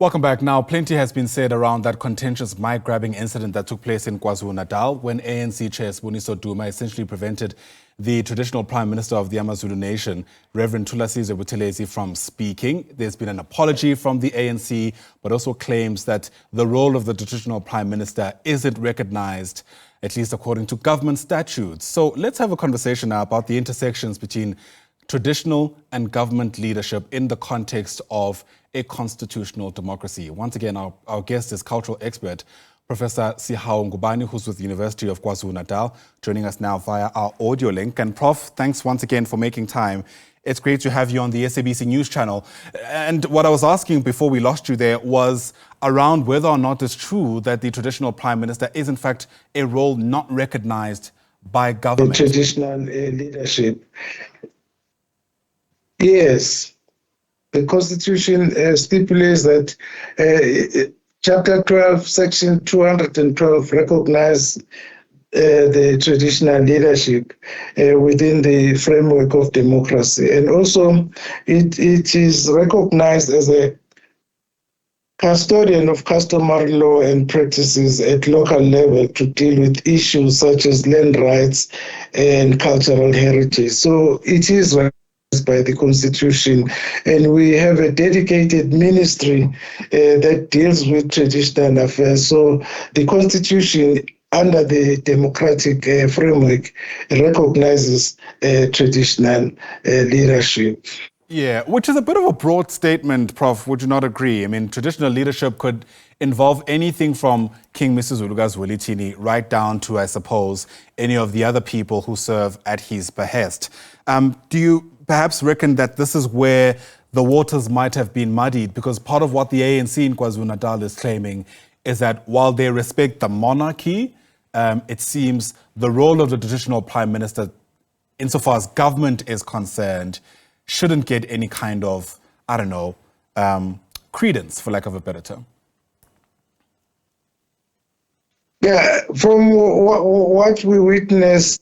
Welcome back. Now, plenty has been said around that contentious mic-grabbing incident that took place in KwaZulu-Natal when ANC Chair Sboniso Duma essentially prevented the traditional Prime Minister of the AmaZulu Nation, Reverend Thulasizwe Buthelezi, from speaking. There's been an apology from the ANC, but also claims that the role of the traditional Prime Minister isn't recognized, at least according to government statutes. So let's have a conversation now about the intersections between traditional and government leadership in the context of a constitutional democracy. Once again, our guest is cultural expert, Professor Sihawu Ngubane, who's with the University of Kwazulu Natal, joining us now via our audio link. And Prof, thanks once again for making time. It's great to have you on the SABC News channel. And what I was asking before we lost you there was around whether or not it's true that the traditional Prime Minister is in fact a role not recognized by government. The traditional leadership. Yes, the Constitution stipulates that Chapter 12, Section 212 recognizes the traditional leadership within the framework of democracy. And also, it is recognized as a custodian of customary law and practices at local level to deal with issues such as land rights and cultural heritage. So it is by the Constitution, and we have a dedicated ministry that deals with traditional affairs. So the Constitution, under the democratic framework, recognizes traditional leadership. Yeah, which is a bit of a broad statement, Prof. Would you not agree? I mean, traditional leadership could involve anything from King Msizulu Zwelithini right down to, I suppose, any of the other people who serve at his behest. Do you perhaps reckon that this is where the waters might have been muddied? Because part of what the ANC in KwaZulu-Natal is claiming is that while they respect the monarchy, it seems the role of the traditional Prime Minister, insofar as government is concerned, shouldn't get any kind of, credence, for lack of a better term. Yeah, from what we witnessed,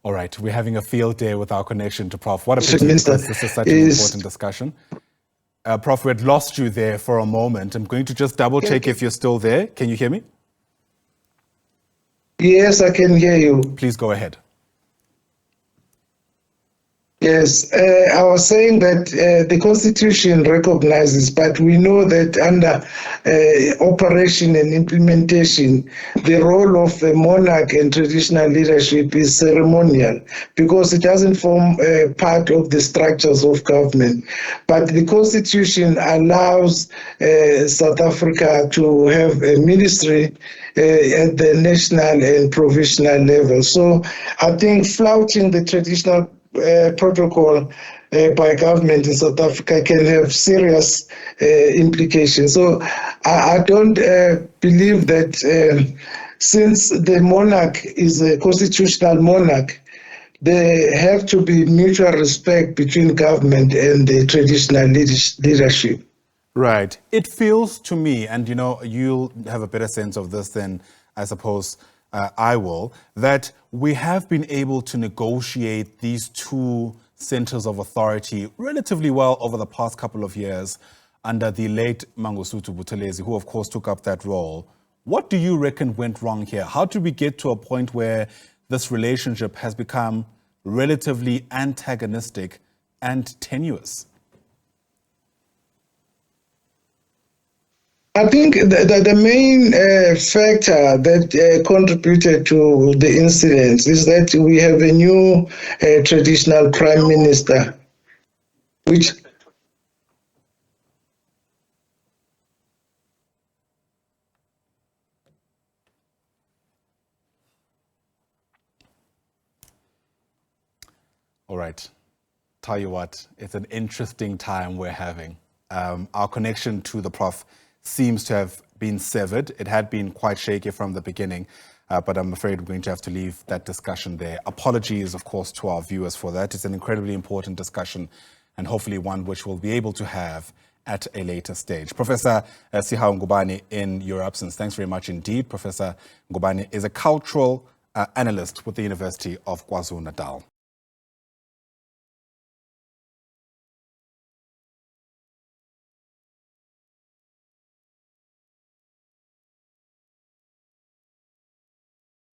all right, we're having a field day with our connection to Prof. What a pity, because this is such an important discussion. Prof, we had lost you there for a moment. I'm going to just double check if you're still there. Can you hear me? Yes, I can hear you. Please go ahead. Yes, I was saying that the Constitution recognizes, but we know that under operation and implementation, the role of the monarch and traditional leadership is ceremonial because it doesn't form part of the structures of government. But the Constitution allows South Africa to have a ministry at the national and provincial level. So I think flouting the traditional protocol by government in South Africa can have serious implications. So I don't believe that since the monarch is a constitutional monarch, there have to be mutual respect between government and the traditional leadership. Right. It feels to me, and you'll have a better sense of this than I suppose I will, that we have been able to negotiate these two centers of authority relatively well over the past couple of years under the late Mangosuthu Buthelezi, who of course took up that role. What do you reckon went wrong here? How did we get to a point where this relationship has become relatively antagonistic and tenuous? I think the main factor that contributed to the incidents is that we have a new traditional prime minister, which all right. Tell you what, it's an interesting time we're having. Our connection to the Prof seems to have been severed. It had been quite shaky from the beginning, but I'm afraid we're going to have to leave that discussion there. Apologies, of course, to our viewers for that. It's an incredibly important discussion and hopefully one which we'll be able to have at a later stage. Professor Sihawu Ngubane, in your absence, thanks very much indeed. Professor Ngubane is a cultural analyst with the University of KwaZulu Natal.